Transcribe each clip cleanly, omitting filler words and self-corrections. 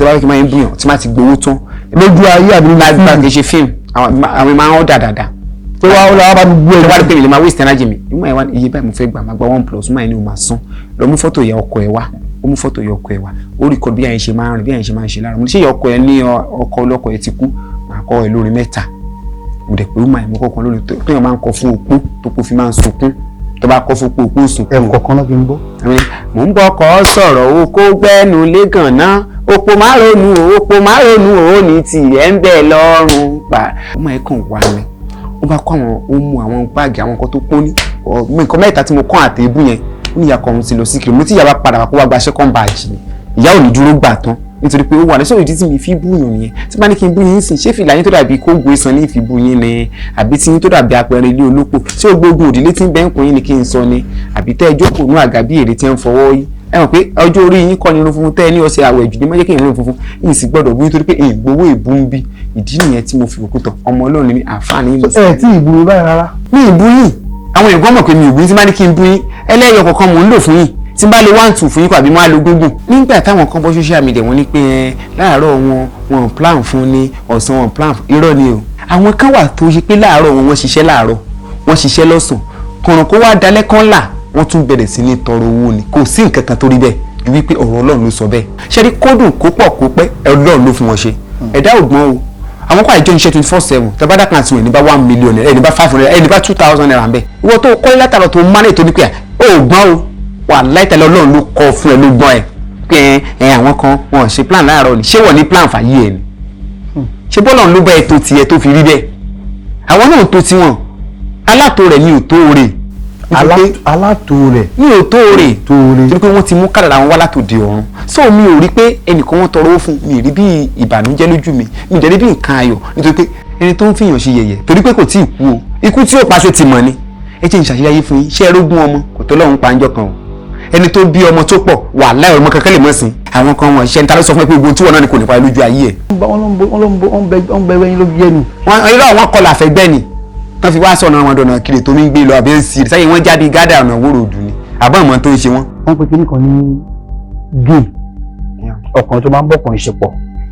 tí wọ́n bá kí n máa ń búyàn tí máa ti gbowó tán lójú ayé àbí lágbà kì í ṣe fíìmù àwọn máa ń ọ̀dà dáadáa tó wá lọ́wọ́ bá gbogbo ẹ̀ wá rí pé mi lè máa waste energy mi ìmọ̀ ẹ̀ wá iye báyìí mo fẹ́ gbà máa gba 1+ máa ní o máa san lọ mú fọ́tò ìyá ọkọ ẹ̀ wá ó mú fọ́tò ìyá ọkọ ẹ̀ wá ó rí kọ́ bí àyìn ṣe máa ń rìn bí àyìn ṣe máa ń ṣe lára mo ní ṣé ìyá ọkọ ẹ̀ ní ọkọ ọlọ́kọ ẹ̀ ti kú máa kọ́ ẹ lórí 3 mo dẹ̀ pé ó máa mú kọ̀ọ̀kan lórí tó yàn máa ń kọ fún opó tó kó fi máa ń sunkún tó bá kọ́ fún opó sunkún. ẹ̀ kọ̀ọ̀kan náà fi ń bọ́. mò ń bọ́ kọ́ sọ̀rọ̀ o kó gbẹ́nu lé gànná opó má ronú o ní tiẹ̀ ń bẹ̀ lọ́rùn pa. ó máa kàn wá ni ó bá kọ́ àwọn ó mú àwọn báàgì àwọn nǹkan tó pọ́n ní nǹkan mẹ́ta tí mo kọ́ àtẹ̀bù yẹn ó ní ìyá kan ti lọ sí kiri mo ti ìyá bá padà wá kó wá gba second badge ni ìyá ò ní dúró gbà tán nítorí pé ó wà lẹ́sọ̀rọ̀ ìdí tí mi fi búyàn nìyẹn tí bá ní kí n bú yín sìn ṣé fìlà yín tó dàbí kóńgò ìsan ní ìfibú yín ni àbí tí yín tó dàbí apẹ̀rẹ̀ ilé olópò ṣé o gbógun òdìlé tí ń bẹ́ ń kún yín ni kí n sọ ni àbí tẹ́ ẹ jókòó nú àga bí èrè tí ń fọwọ́ yí ẹ mọ̀ pé ọjọ́ orí yín kọ́ ni irun funfun tẹ́ ẹ ní ọ̀sẹ̀ àwẹ̀ jù ní mọ́jẹ́ kí irun funfun yìí sì gbọ́dọ̀ bú nítorí pé ìgbowó ìbú ń bí ìdí nìyẹn tí mo fi òkú tán ọmọ Ọlọ́run ni mi àǹfààní yìí. ẹ tí ìbú mi báyìí rárá. mi ìbú yìí àwọn èèyàn mọ̀ pé mi ìbú yín tí bá ní kí n bú yín ẹlẹ́yọ̀ kọ̀ọ̀kan mò ń lò fún yín tí bá lè 1-2 fún yín kó àbí máa lo gúngùn. nígbà táwọn kan bọ́ social media wọ́n ní pé láàárọ̀ wọn plan fún ní ọ̀sán wọn plan fún irọ́ ni o. àwọn kan wà tó ṣe pé láàárọ̀ wọ́n ṣiṣẹ́ láàárọ̀ wọ́n ṣiṣẹ́ lọ́sàn kọ̀ọ̀ràn kó wá dalẹ́ kan là wọ́n tún bẹ̀rẹ̀ sí ní tọrọ owó ni kò sí nǹkan kan tó rí bẹ́ẹ̀ ju wípé ọ̀rọ̀ Ọlọ́run ló sọ bẹ́ẹ̀. ṣé rí kódùn kó pọ̀ kó pẹ́ Ọlọ́run ló fún wọn ṣe ẹ̀dá ògbọ́n o àwọn kọ́ àìjọ iṣẹ́ 24/7 tẹ́bá dákan àti wọn ní bá 1 million naira ẹni bá 500 naira ẹni bá 2,000 naira ń bẹ̀. ìwọ tó kọ́ látàrọ̀ tó mánẹ̀ tó ní pé ó gbọ́n o wà láìtẹ́lẹ̀ Ọlọ́run ló kọ́ fún ẹ ló gbọ́n ẹ pé àwọn kan wọn ṣe plan láàárọ̀ ni ṣé wọ́n ní plan fàyè ẹ ni ṣé bọ́lọ̀ ló bá ẹ tó tiẹ̀ tó fi rí bẹ́ẹ̀ àwọn náà tó tiwọn alátó rẹ̀ ní òtó rẹ̀ alátó rẹ̀ ní òtó rẹ̀ torí pé wọ́n ti mú kádàrá wọn wá látòdì ọ̀run so mi ò rí pé ẹnìkan wọn tọrọ owó fún mi rí bí ìbànújẹ́ lójú mi mi jẹ́ bí nǹkan ayọ̀ nítorí pé ẹni tó ń fìyàn ṣe yẹ̀yẹ̀ torí pé kò tí ì kú o ikú tí ó pa ṣe ti mọ̀ ni ẹ jẹ́ ìṣàṣeyáyé fún yín ṣé ẹ rógún ọmọ kò tó lọ́run pa ń jọ kan o ẹni tó bí ọmọ tó pọ̀ wà láì ọmọ kankan lè mọ̀ sí àwọn kan wọn ṣiṣẹ́ níta ló sọ fún ẹ pé gbogbo tí wọn náà ni kò ní pa lójú ayé ẹ̀. wọ́n bẹ wẹ́yìn lójú ẹnu. irọ́ àwọn kọlà àfẹ́gbẹ́ ni wọ́n fi wá sọ̀nà àwọn ọ̀dọ̀nà kiri tó ń gbé lọ àbí ń sí sáyé wọ́n jáde gádà ọ̀nà wóró òdù ni àbọ̀ àmọ́ tó ń ṣe wọ́n. wọ́n pe kíní kan ní gay ọkùnrin tó máa ń bọ́kùnrin ṣe pọ̀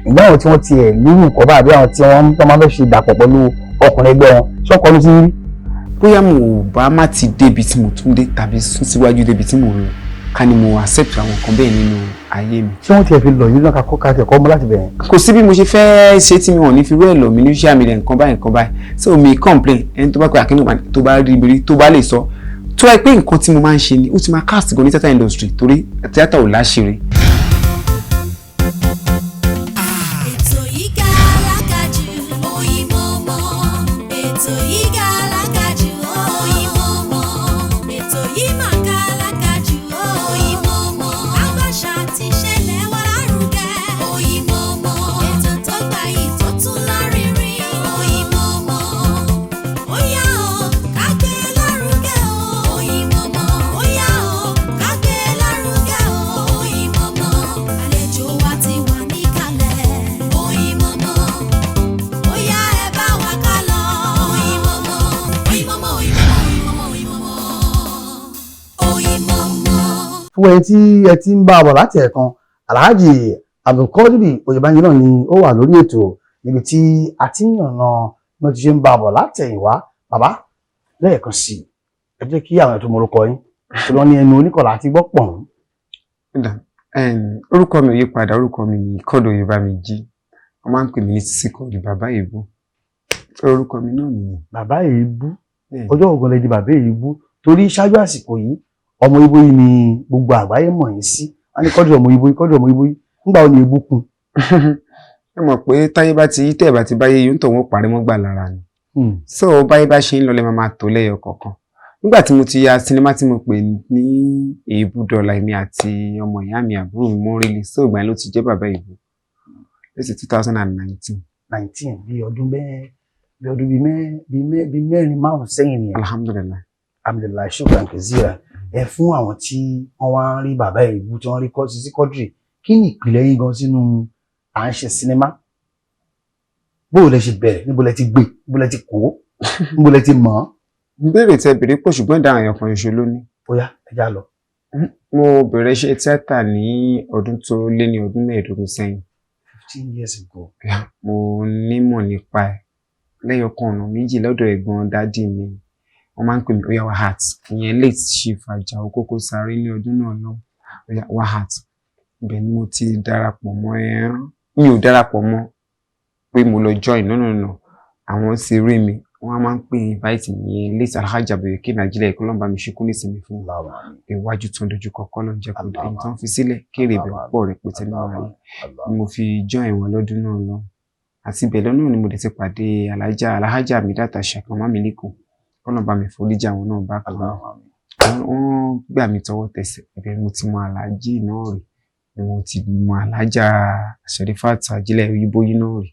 ìgbà àwọn tí wọ́n ti ẹ̀ nínú nǹkan bá àbí àwọn tí wọ́n máa ń fẹ́ ṣe dàpọ̀ pẹ̀lú ọkùnrin ẹgbẹ́ wọn ṣé ọkọ ló ti rí. bóyá mo bá má ti débi tí mo tún dé tàbí sún síwájú débi tí mo ń lọ ká ní mo accept àwọn kan bẹ́ẹ̀ nínú ayé mi. ṣé wọ́n ti ẹ̀ fi lọ yìí náà ká tẹ̀ kọ́ mọ́ láti bẹ̀rẹ̀. kò sí bí mo ṣe fẹ́ ṣe tí mi wọ̀n ní fi rú ẹ̀ lọ mi ní social media nǹkan báyìí so mi complain ẹni tó bá pẹ́ àkínú tó bá rí ibi tó bá lè sọ tó ẹ pé nǹkan tí mo máa ń ṣe ni ó ti máa cast gan ní theatre industry torí theatre ò láṣìírí. fún ẹ tí ẹ ti ń bá a bọ̀ láti ẹ̀kan Alhaji Abdulkadir Oyèbánjí náà ni ó wà lórí ètò níbi tí a ti ń yànnà náà ti ṣe ń bá a bọ̀ látẹ̀yìnwá bàbá lẹ́ẹ̀kan sí i ẹ jẹ́ kí àwọn ètò morúkọ yín tí wọ́n ní ẹnu oníkọ̀lá àti gbọ́ pọ̀ ń. orúkọ mi ò yí padà orúkọ mi ní Kọ́dọ̀ Oyèbánjí wọ́n máa ń pè mí ní Sisi Quadri bàbá èébú orúkọ mi náà nìyẹn. bàbá èébú ọjọ́ ògùn lè di bàbá èébú torí ṣáájú àsìkò yìí ọmọ Ìgbò yìí ni gbogbo àgbáyé mọ̀ yín sí a ní Quadri ọmọ Ìgbò yìí Quadri ọmọ Ìgbò yìí nígbà wo ni èébú kun. ẹ mọ̀ pé táyé bá ti tẹ̀ bá ti báyé yóò ń tọ̀ wọ́n parí mọ́ gbà lára ni so báyé bá ṣe ń lọ lẹ́ máa tó lẹ́yọ kọ̀ọ̀kan nígbà tí mo ti ya sinimá tí mo pè ní èébú dọ́là èmi àti ọmọ ìyá mi àbúrò mi mọ́ rí lè so ìgbà ló ti jẹ́ bàbá èébú lẹ́sìn 2019. 19 bí ọdún bíi mẹ́rin márùn sẹ́yìn nìyẹn. Alhamdulillah shukran kazira ẹ fún àwọn tí wọ́n wá ń rí bàbá èébú tí wọ́n rí Sisi Quadri kí ni ìpìlẹ̀ yín gan sínú à ń ṣe sinimá bó lẹ ṣe bẹ̀rẹ̀ níbo lẹ ti gbé níbo lẹ ti kó níbo lẹ ti mọ̀ ọ́. ìbéèrè tẹ béèrè pọ̀ ṣùgbọ́n ìdáhùn ẹ̀yọ̀ kan ṣoṣo ló ní. ó yá ẹ já lọ. mo bẹ̀rẹ̀ iṣẹ́ tíátà ní ọdún tó lé ní ọdún 15 sẹ́yìn 15 years ago. Mo nímọ̀ nípa ẹ̀ lẹ́yọ̀kan ọ̀nà méjì lọ́dọ̀ ẹ̀gbọ́n dádì mi. Wọ́n máa ń pè mí Oya Wahat, ìyẹn late Chief Àjàó Kókó Sáré ní ọdún náà lọ. Oya Wahat. Ibẹ̀ ni mo ti darapọ̀ mọ́ ẹ. Mi ò darapọ̀ mọ́ pé mo lọ join no. Àwọn sì rí mi. Wọ́n máa ń pè invite mi late Alhaji Aboyeke Nàìjíríà kó lọ́n bá mi ṣekú nísìnyí fún iwájú tó ń dojú kọ́kọ́ ló ń jẹ́ kó èyí tó ń fi sílẹ̀ kéré ibẹ̀ pọ̀ rẹpẹtẹ nínú ayé. Mo fi join wọn lọ́dún náà lọ. Àti ibẹ̀ lọ́nà ni mo dẹ̀ ti pàdé Alhaji Amidat Àṣàkẹ́ Ọmọmílékò kó lọ́n bá mi foríjì àwọn náà bá kan náà. Wọ́n gbà mí tọwọ́ tẹsẹ̀ ibẹ̀ mo ti mọ Alhaji náà rí. Mo ti mọ Alhaja Sherifat Ajílẹ̀ Oyíbóyí náà rí.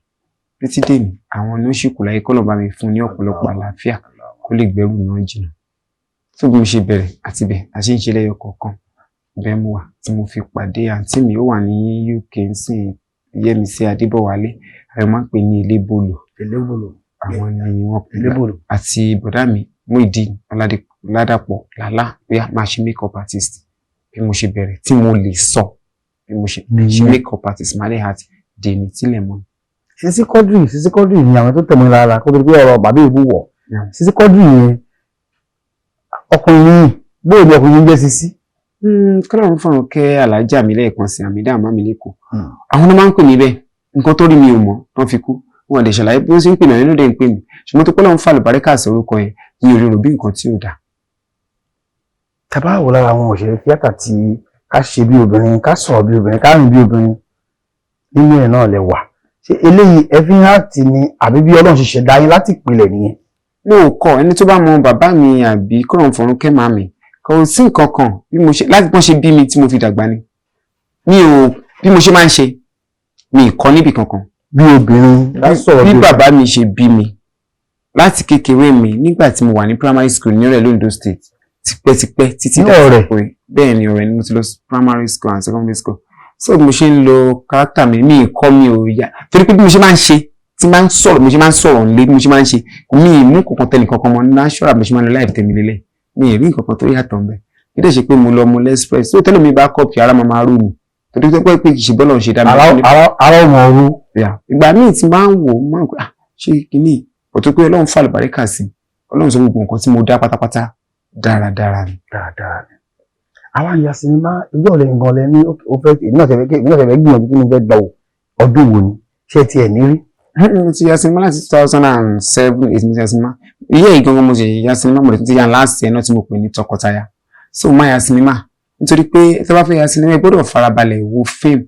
Títí dèmi àwọn ní ó ṣì kù láyé kó lọ́n bá mi fún ní ọ̀pọ̀lọpọ̀ àlàáfíà kó lè gbẹ́rù náà jìnnà. Tó bí mo ṣe bẹ̀rẹ̀ àti bẹ̀ àṣẹ ń ṣe lẹ́yọ kọ̀ọ̀kan bẹ́ẹ̀ mo wà tí mo fi pàdé àǹtí mi ó wà ní UK nsìn Yẹ́misí Adébọ̀wálé àwọn máa ń pè ní Elébòlò àwọn ni wọ́n pè àti bọ̀dá mi Muideen Ọládàpọ̀ Lálá pé máa ṣe makeup artist bí mo ṣe bẹ̀rẹ̀ tí mo lè sọ bí mo ṣe makeup artist máa lè hat dèmi tílẹ̀ mọ́. Sisi Quadri ni àwọn tó tẹ̀mọ́ lára kó tó di pé ọ̀rọ̀ bàbá ìbú wọ̀. Sisi Quadri yẹn ọkùnrin bóyá ọkùnrin jẹ́ Sisi. Kọ́lọ́run fọ̀rọ̀ kẹ́ Alhaji mi lẹ́ẹ̀kan sí Àmídá Ọmọmílékò. Àwọn náà máa ń pè mí bẹ́ẹ̀ nǹkan tó rí mi ò mọ̀ tán fi kú wọn lè ṣàlàyé bí ó sì ń pè mí nínú dẹ̀ ń pè mí ṣùgbọ́n tó pọ́lọ́run fà lùbáríkà sí orúkọ yẹn ní orí rò bí nǹkan tí ò dáa. Tàbá wò lára àwọn òṣèré tíátà tí ká ṣe bí obìnrin ká sọ̀rọ̀ bí obìnrin ká rìn bí obìnrin nínú ẹ̀ náà lẹ wà. Ṣé eléyìí ẹfín àti ni àbí bí Ọlọ́run ṣe ṣẹ̀dá yín láti ìpìlẹ̀ nìyẹn? Lóòkọ́ ẹni tó bá mọ bàbá mi àbí kọ́lọ́run fọ̀run kẹ́ màmí kò sí nǹkan kan bí mo ṣe láti bọ́n ṣe bí mi tí mo fi dàgbà ni. Mi ò bí mo ṣe máa ń ṣe mi kọ́ níbi kankan. Bí obìnrin bí bàbá mi ṣe bí mi láti kékeré mi nígbà tí mo wà ní primary school ní Ọ̀rẹ́ l'Ondo State tipẹ́tipẹ́ títí dàgbà pé bẹ́ẹ̀ ni Ọ̀rẹ́ ni mo ti lọ primary school and secondary school. So mo ṣe ń lo character mi kọ́ mi ò yá torí pé bí mo ṣe máa ń ṣe tí máa ń sọ̀rọ̀ mo ṣe máa ń sọ̀rọ̀ nílé bí mo ṣe máa ń ṣe mi mú kankan tẹ̀lé kankan mọ́ natural mo ṣe máa ń lo life tẹ̀mí lélẹ̀ mi ì rí nǹkan kan tó yàtọ̀ ńbẹ̀ kí dẹ̀ ṣe pé mo lọ mo lẹ́spress tó tẹ́lẹ̀ mi bá kọ́ọ̀pì ara máa rú mi torí pé kì í ṣe bọ́lọ̀ ṣe dá mi. ara ọmọ ọrú. ìgbà míì tí máa ń wò ó máa ń pè ṣé kìíní ọ̀tún pé Ọlọ́run fà lùbáríkà sí Ọlọ́run sọ gbogbo nǹkan tí mo dá pátápátá dáradára ni. àwọn àyà sinimá ilé ọ̀rẹ́ nǹkan lẹ ní ó fẹ́ èmi náà fẹ́ gbìyànjú kí ni fẹ́ gbà ọdún wo ni ṣé tiẹ̀ ní rí. mo ti ya sinimá láti 2007 mo ti ya sinimá iye ìgangan mo ti ya sinimá mo ti ya láti ẹ̀ náà tí mo pè ní Tọkọtaya so máa ya sinimá nítorí pé tí wọ́n bá fẹ́ ya sinimá ẹ gbọ́dọ̀ farabalẹ̀ wo fíìmù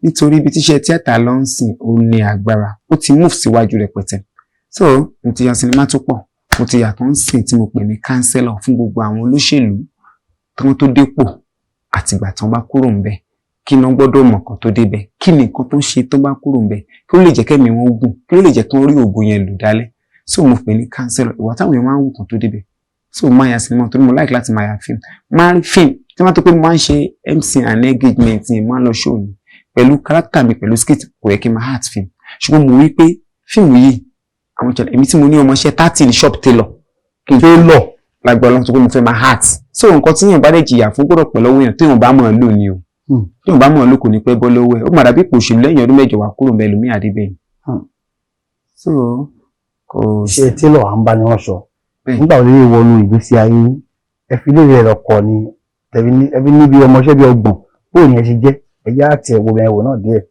nítorí ibi tíṣẹ́ tíátà lọ ń sìn ó ní agbára ó ti move síwájú rẹpẹtẹ so mo ti ya sinimá tó pọ̀ mo ti yàtọ̀ ń sìn tí mo pè ní kánsẹ́lọ̀ fún gbogbo àwọn olóṣèlú tí wọ́n tó dépò àtìgbà tí wọ́n bá kúrò ńbẹ̀ kí ni wọ́n gbọ́dọ̀ mọ̀ kan tó débẹ̀ kí ni nǹkan tó ń ṣe tó bá kúrò ńbẹ̀ kí ó lè jẹ́ kẹ́mi wọn gùn kí ó lè jẹ́ kí wọ́n rí ògo yẹn lò dálẹ̀ so mo pè ní kánsẹ́lọ̀ ìwà táwọn èèyàn máa ń wù kan tó débẹ̀ so máa ya sinimá torí mo like láti máa ya fíìmù máa rí fíìmù tí wọ́n tó pé mo máa ń ṣe MC and engagement yẹn máa ń lọ show ni pẹ̀lú character mi pẹ̀lú skit kò yẹ kí n máa heart film ṣùgbọ́n mo rí pé fíìmù yìí àwọn ìṣẹ̀lẹ̀ èmi tí mo ní ọmọọṣẹ́ 30 ní shop tailor kí n tó lọ lágbára Ọlọ́run tó pé mo fẹ́ máa heart so nǹkan tí yẹn bá dẹ̀ jìyà fún gbọ́dọ̀ pẹ̀ lọ́wọ́ yẹn tí yẹn bá mọ̀ ọ́ lò ní o tí yẹn bá mọ̀ ọ́ lò kò ní pẹ́ bọ́ lọ́wọ́ ẹ̀ ó mà dàbí òṣèlú lẹ́yìn ọdún mẹ́jọ wà kúrò bẹ́ẹ̀ lómi àdébẹ̀yìn so kò ṣe tailor à ń bá ni wọ́n sọ nígbà wo lè wọnú ìgbésí ayé ẹ fi lè rẹ̀ ọkọ ni ẹbí níbi ọmọọṣẹ́ bí ọgbọ̀n bóò ni ẹ ṣe jẹ́ ẹ̀yà àti ẹ̀wò ẹ̀wò náà díẹ̀.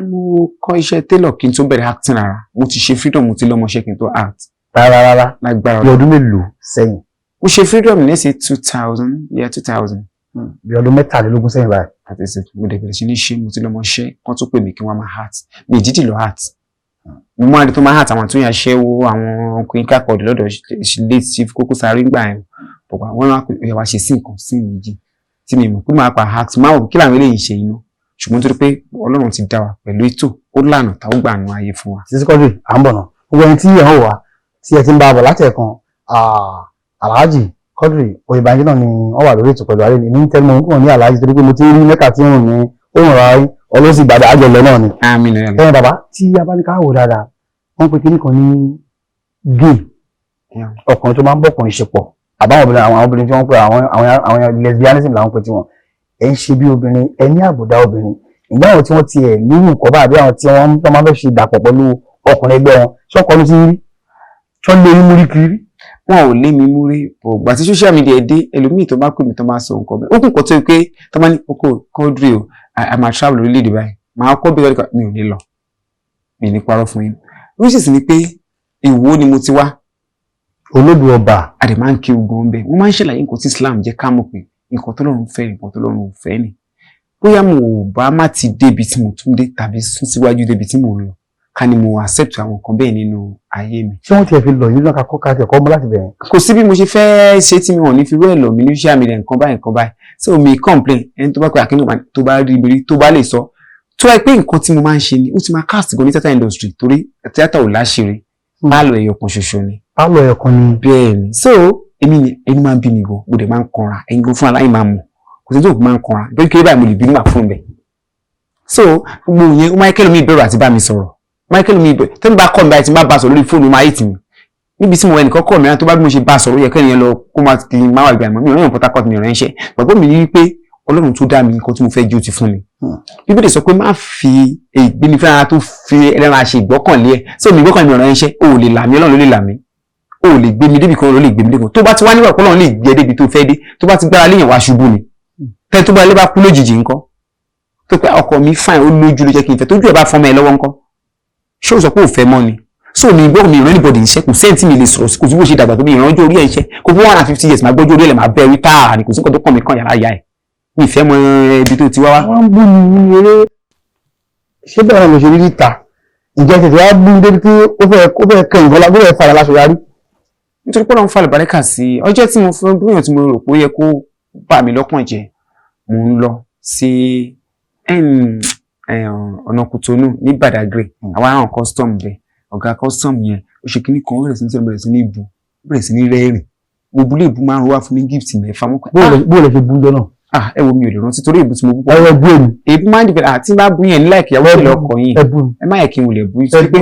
mo kọ́ iṣẹ́ tailor kí n tó bẹ̀rẹ̀ acting rárá mo ti ṣe freedom mo ti lọ́mọṣẹ́ kí n tó act. rárá lágbára bí ọdún mélòó sẹ́yìn. mo ṣe freedom ní ẹsẹ̀ 2000. bí ọdún mẹ́tàlélógún sẹ́yìn báyìí. àti ẹsẹ̀ mo dẹ̀ bẹ̀rẹ̀ sí ní ṣe mo ti lọ́mọṣẹ́ kán tó pè mí kí wọ́n máa act mi ìdídì lọ act. mo máa rí tó máa act àwọn tó yàn ṣẹ́wó àwọn ọkùnrin kákọ̀ọ́dù lọ́dọ̀ late Chief Kókó Sáré gbà ẹ̀ bọ̀gbà wọ́n wá ṣe sí nǹkan sí méjì tí mi mọ̀ pé máa pa act máa wọ̀ kí làwọn eléyìí ṣe iná ṣùgbọ́n torí pé Ọlọ́run ti dá wa pẹ̀lú ètò ó lànà táwọn gbà nù ayé fún wa. Sisi Quadri à ń bọ̀ náà gbogbo ẹni tí ẹ̀ ń wà tí ẹ ti ń bá a bọ̀ láti ẹ̀kan Alhaji Quadri Oyèbánjí náà ni wọ́n wà lórí ètò pẹ̀lú ayé ní tẹ́lẹ̀ mọ́ nígbà ní Alhaji torí pé mo ti rí mẹ́ta tí ń rìn ní òun ra ọlọ́sì gbàdá àjọlẹ̀ náà ni. ẹ̀yin bàbá tí a bá ní ká wò dáadáa wọ́n pe kíní kan ní gay ọkùnrin tó máa ń bọ́kùnrin ṣe pọ̀ àbáwọn obìnrin tí wọ́n pè àwọn lesbianism làwọn pè tí wọ́n ẹ̀ ń ṣe bí obìnrin ẹ ní àbùdá obìnrin ìgbà àwọn tí wọ́n ti ẹ̀ nínú nǹkan bá àbí àwọn tí wọ́n máa fẹ́ ṣe dàpọ̀ pẹ̀lú ọkùnrin ẹgbẹ́ wọn ṣọ́kọ́ ló ti rí ṣọ́ lé mú rí kiri. Wọn ò lé mi mú rí ògbà tí social media dé ẹlòmíì tó bá pè mí tó bá sọ nǹkan bẹ́ẹ̀ ó kún kọ́ tó pé tó bá ní oko Quadri o a máa travel orílẹ̀-èdè báyìí màá kọ́ bí ọ̀rẹ́ mi ò ní lọ mi ní parọ́ fún yín reasons ni pé Ìwó ni mo ti wá olódù ọba àdè máa ń kí ogun bẹ́ẹ̀ wọ́n máa ń ṣàlàyé nǹkan tí Islam jẹ́ ká mọ̀ pé nǹkan tó lọ́run fẹ́ nǹkan tó lọ́run fẹ́ ni bóyá mo ò bá má ti débi tí mo tún dé tàbí sún síwájú débi tí mo ń lọ ká ní mo accept àwọn nǹkan bẹ́ẹ̀ nínú ayé mi. ṣé wọ́n ti ẹ̀ fi lọ yìí lọ́ka kọ́ ká tẹ̀ kọ́ mọ́ láti bẹ̀rẹ̀. kò sí bí mo ṣe fẹ́ ṣe tí mi ò ní fi rú ẹ̀ lọ mi ní social media nǹkan báyìí so mi complain ẹni tó bá pẹ́ àkínú tó bá rí ibi tó bá lè sọ tó ẹ pé nǹkan tí mo máa ń ṣe ni ó ti máa cast gan ní theatre industry torí theatre ò láṣìírí pálọ̀ ẹ̀yọ̀ kan ṣoṣo ni. pálọ̀ ẹ̀yọ̀ kan ni. bẹ́ẹ̀ ni so ẹni máa ń bí mi gan mo dẹ̀ máa ń kanra ẹni gan fún aláì máa mọ̀ kò sí tó kò máa ń kanra bẹ́ẹ̀ kí báyìí mo lè bí nígbà fún bẹ́ẹ̀ so gbogbo yẹn Michael mi bẹ̀rù àti bá mi sọ̀rọ̀ Michael mi bẹ̀rù tẹ́ni bá kọ́ mi báyìí tí má bá sọ̀rọ̀ lórí fóònù máa yìí tì mí níbi tí mo wẹ̀ nìkan kọ́ mìíràn tó bá bí mo ṣe bá sọ̀rọ̀ yẹ kẹ́ni yẹn lọ kó máa kí n máa wà ìgbà mi ò rán Port Harcourt mi ránṣẹ́ gbàgbọ́ mi ní pé Ọlọ́run tó dá mi nǹkan tí mo fẹ́ jí ó ti fún mi Bíbélì sọ pé má fi ìgbéni fún ara tó fi ẹlẹ́ran àṣẹ ìgbọ́kànlé ẹ̀ sí omi ìgbọ́kànlé mi ránṣẹ́ o ò lè là mí Ọlọ́run ló lè là mí o ò lè gbé mi débi kan ló lè gbé mi débi kan tó bá ti wá nígbà pé Ọlọ́run lè gbé débi tó fẹ́ dé tó bá ti gbára léèyàn wá ṣubú ni tẹ́ tó bá ilé bá kú lójijì ńkọ́ tó pé ọkọ mi fine ó lójú ló jẹ́ kí n fẹ́ tójú ẹ̀ bá fọ́mọ ẹ lọ́wọ́ ńkọ́ ṣé o sọ pé ò fẹ́ mọ́ ni so mi gbọ́ mi ìran anybody iṣẹ́ kò sẹ́ǹtì mi lè sọ̀rọ̀ kò sí bó ṣe dàgbà tó bí ìran ọjọ́ orí ẹ̀ iṣẹ́ kò fún 150 years máa gbọ́jọ́ orí ẹ̀ máa bẹ́ẹ̀ rí táà ní kò sí nǹkan tó kàn mí kàn yàrá ìyá ẹ̀ mi ìfẹ́ mọ ibi tó ti wá wá. wọ́n ń bú mi ní eré ṣé bẹ́ẹ̀ náà mo ṣe rí níta ìjẹ́ tètè wá bú débi tí ó fẹ́ kẹ́ ìbọ́lá ó fẹ́ fara láṣọ yarí. nítorí pé Ọlọ́run fa àlùbáríkà sí ọjọ́ tí mo fẹ́ búyàn tí mo rò pé ó yẹ kó bà mí lọ́kàn jẹ́ mo ń lọ sí ọ̀nà Kútọ́nù ní Badagry àwọn àwọn custom bẹ́ẹ̀ ọ̀gá custom yẹn ó ṣe kíní kan bẹ̀rẹ̀ sí ní bu bẹ̀rẹ̀ sí ní rẹ́rìn mo bu lè bu máa ń wá fún mi gift mẹ́fà mọ́. bó lè ṣe bú jọ náà. ẹ wo mi ò lè rántí torí èbú tí mo bú. ẹ bú èmi. èbú máa ń dìbò àti bá bú yẹn nílá ìkìyàwó ìlọ ọkọ yìí ẹ má yẹ kí n wulẹ̀ bú yìí pé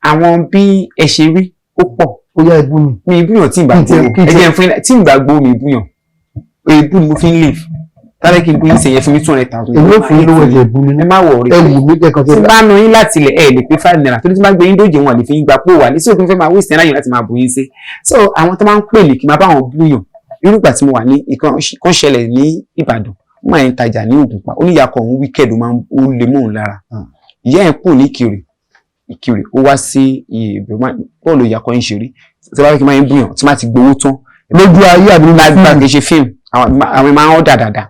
àwọn bí ẹ ṣe rí ó pọ̀. ó yá ebú mi. mi ìbúyàn tí ìgbà gbó ẹ jẹ́ fún tí ìgbà gbó mi ìbúyàn èbú ni mo fi ń live tálẹ́ kí n bú yín ṣe yẹn fún mi 200,000. èmi ò fún yín lówó ẹ̀jẹ̀ ebú mi. ẹ má wọ̀ ọ́ rí pé tí bá nu yín láti ilẹ̀ ẹ lè pé 5 naira torí tí bá gbé yín dóje wọn lè fi yín gba pò wà ní sí òfin fẹ́ máa waste náírà yìí láti máa bú yín sí. so àwọn tó máa ń pè mí kí n máa bá wọn búyàn irúgbà tí mo wà ní ìkan ṣẹlẹ̀ ní Ìbàdàn wọ́n máa ń tajà ní Ògùnpa oníyàkọ̀ òun wíkẹ́ẹ̀dì ó lè mọ́ òun lára ìyá ẹ̀ pò ní Ìkirè ó wá sí bọ́ọ̀lù ìyàkọ̀ ń ṣeré tí wọ́n bá kí n máa ń búyàn tí wọ́n ti gbowó tán lójú ayé àbí lágbà kì í ṣe fíìmù àwọn máa ń ọ̀dà dáadáa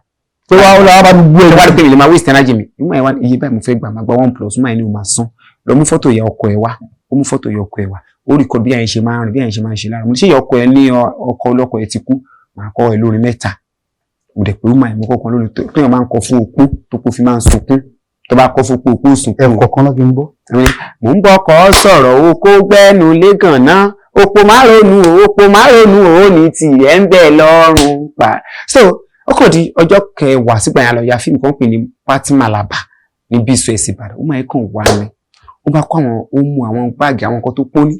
tó wá ó lọ́wọ́ bá mi gbé ẹ̀ wá rí pé mi lè máa waste energy mi ìmọ̀ ẹ̀ wá iye báyìí mo fẹ́ gbà máa gba 1+ máa ní o máa san lọ mú fọ́tò ìyá ọkọ ẹ̀ wá ó mú fọ́tò ìyá ọkọ ẹ̀ wá ó rí kọ́ bí àyìn ṣe máa ń rìn bí àyìn ṣe máa ń ṣe lára mo ní ṣé ìyá ọkọ ẹ̀ ní ọkọ ọlọ́kọ ẹ̀ ti kú màá kọ́ ẹ lórí 3 mo dẹ̀ pé ó máa ń kọ́ kan lórí tó yàn máa ń kọ́ fún opó tó kó fi máa ń sunkún tó bá kọ́ fún opó sunkún. ẹ̀kọ́ kan náà kí n gbọ́. mò ń bọ́ kọ́ sọ̀rọ̀ o kó gbẹ́nu lé gànná opó má ronú o ní tiẹ̀ ń bẹ lọ́rùn pa. so ó kò di ọjọ́ kẹwàá sígbà yẹn lọ ya fíìmù kan pè ní Pati Malaba ní BSS Ìbàdàn ó máa ń kàn wá ní ó bá kó àwọn ó mú àwọn báàgì àwọn nǹkan tó pọ́n ní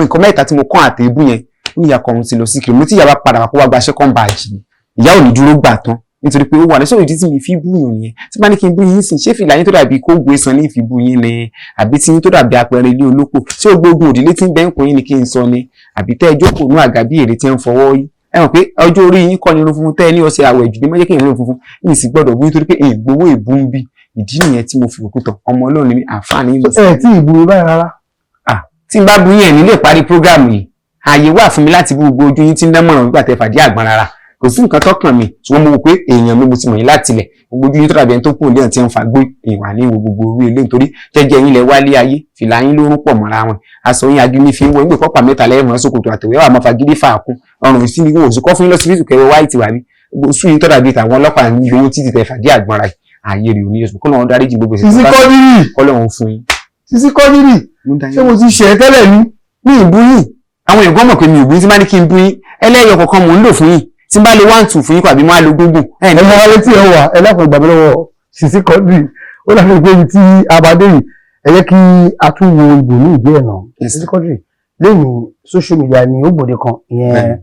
nǹkan mẹ́ta tí mo kàn àtẹ̀bù yẹn ó ní ìyá kan ti lọ sí kiri mo ti yàrá padà wá kó wá gba second badge ni ìyá ò ní dúró gbà tán nítorí pé ó wà lẹ́sọ̀rọ̀ ìdí tí mi fi bú yàn nìyẹn tí bá ní kí n bú yín sìn ṣé fìlà yín tó dàbí kó gbé san ní ìfibú yín ni àbí tí yín tó dàbí apẹ̀rẹ̀ ilé olóko ṣé gbogbo òdìlé tí ń bẹ́ ń kún yín ni kí n sọ ni àbí tẹ́ ẹ jókòó ní àga bí èrè tí ń fọwọ́ yín ẹ mọ̀ pé ọjọ́ orí yín kọ́ ni irun funfun tẹ́ ẹ ní ọ̀sẹ̀ àwọ̀ ìjùdí mọ́jẹ́ kí n irun funfun yìí sì gbọ́dọ̀ bú nítorí pé ìgbowó ìbú ń bí ìdí nìyẹn tí mo fi òkú tọ̀ ọmọ Ọlọ́run ní àǹfààní yìí. ẹ tí ìbú báyìí rárá. tí n bá bu yín ẹ̀ nílé parí prógráàmù yìí ààyè wà fún mi láti bú gbogbo ojú yín tí ń dámọ̀ràn nígbà tẹ́ fàdí àgbọn rárá kò sí nǹkan tọ́kàn mi ṣùgbọ́n mo wò pé èèyàn mi mo ti mọ̀ yín láti ilẹ̀ gbogbo ojú yín tó dàbí ẹni tó kúrò léèyàn tí ń fa gbó ìwà ní wo gbogbo orí ilé nítorí jẹ́jẹ́ yín lẹ wálé ayé fìlà yín lórún pọ̀ mọ́ra wọn aṣọ yín agídí fi ń wọ nígbà pọ́pà 3 lẹ́ẹ̀mọ́ sókòtò àtẹ̀wé wà máa fagídí fà kún ọrùn sí ni wọn ò sì kọ́ fún yín lọ sí fíìsù kẹwẹ́ wáìtì wà ní gbogbo sùn yín tó dàbí tàwọn ọlọ́pàá ní owó títí tẹ fàdí àgbọ̀nra ààyè rè òní yẹsùn kọ́lọ́run dáríjì gbogbo Sisi Quadri kọ́lọ́run fún yín. Sisi Quadri ṣé mo ti ṣe ẹ tẹ́lẹ̀ ní. mi ì bú yín àwọn èèyàn gbọ́n mọ̀ pé mi ì bú yín tí bá ní kí n bú yín ẹlẹ́yọ̀ kọ̀ọ̀kan mò ń lò fún yín tí n bá lo 1-2 fún yín kó àbí mo á lo gbogbo. ẹ mọ wálé tí ẹ wà ẹ lápò ìgbàgbọ́ lọ́wọ́ Sisi Quadri ó dàbí pé ibi tí abadé yìí ẹ jẹ́ kí a tún wo ìbò ní ìdí ẹ̀ náà. Sisi Quadri lẹ́yìn social media ni ó gbòde kan ìyẹn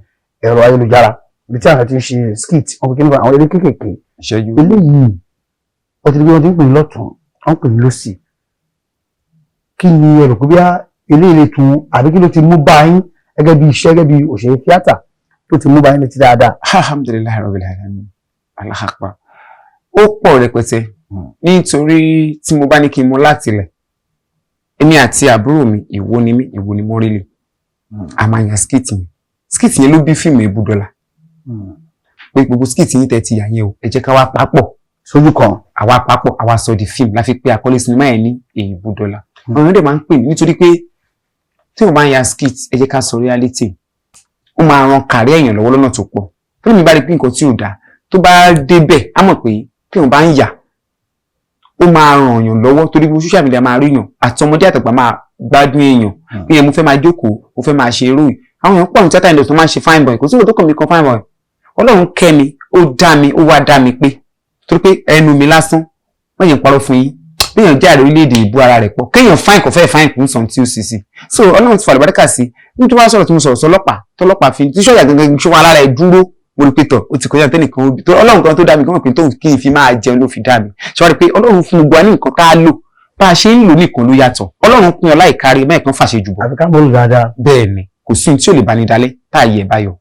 ẹ̀rọ ayélujára ibi tí àwọn ti ń ṣe skit ọkùnrin kí àwọn eré kéékèèké eléyìí ó ti di pé wọ́n ti ń pè ní lọ́tún wọ́n ń pè ní lọ́sì kí ni ẹ rò pé bí ilé ilé tún àbí kí ló ti mú bá yín gẹ́gẹ́ bí iṣẹ́ gẹ́gẹ́ bí òṣèré tíátà tó ti mú bá yín létí dáadáa. alhamdulilayi rabbil alamin Allahu akbar ó pọ̀ rẹpẹtẹ nítorí tí mo bá ní kí n mú láti ilẹ̀ èmi àti àbúrò mi èwo ni mo rí lè a máa yan skit yẹn ló bí fíìmù Ebúdọ́là pé gbogbo skit yín tẹ́ ti yà yẹn o ẹ jẹ́ ká wá papọ̀ sójú kan àwa papọ̀ àwa sọ di fíìmù láfi pé àkọlé sinimá yẹn ní Ebúdọ́là àwọn èèyàn dẹ̀ máa ń pè mí nítorí pé tí mo bá ń ya skit ẹ jẹ́ ká sọ reality ó máa ran kàrí èèyàn lọ́wọ́ lọ́nà tó pọ̀ tó ní mi bá rí pé nǹkan tí ò dáa tó bá débẹ̀ á mọ̀ pé tí mo bá ń yà ó máa ràn èèyàn lọ́wọ́ torí pé social media máa rí èèyàn àtọmọdé àtàgbà máa gbádùn èèyàn bí mo fẹ́ máa jókòó mo fẹ́ máa ṣe eré àwọn èèyàn pọ̀ ní tíátà industry tó máa ń ṣe fine boy kò sí ìwé tó kàn mí kan fine boy Ọlọ́run kẹ́ mi ó dá mi ó wá dá mi pé torí pé ẹnu mi lásán wọ́n yẹn parọ́ fún yín béèyàn jẹ́ àrẹ orílẹ̀-èdè ìbú ara rẹ̀ pọ̀ kéèyàn fine kò fẹ́ fine kún sàn tí ó sì sí so Ọlọ́run ti fà lùbáríkà sí nítorí wá sọ̀rọ̀ tí mo sọ̀rọ̀ sọlọ́pàá tọlọ́pàá fi tí sọ̀yà gẹ́gẹ́ ṣọ́ alára ẹ̀ dúró mo rí pé tọ̀ ó ti kọjá tẹ́nìkan ó bí tó Ọlọ́run kan tó dá mi kí wọ́n pè tó kí n fi máa jẹun ló fi dá mi ṣọwárí pé Ọlọ́run fún gbogbo ní nǹkan tá a lò bá a ṣe ń lò nìkan ló yàtọ̀ Ọlọ́run pín ọlá ìkárí mẹ́ẹ̀kan fàṣẹ jùbọ̀. àfi ká mọ̀lù dáadáa. bẹ́ẹ̀ ni kò sí ohun tí ò lè bani dalẹ̀ tá a yẹ ẹ̀ báyọ̀.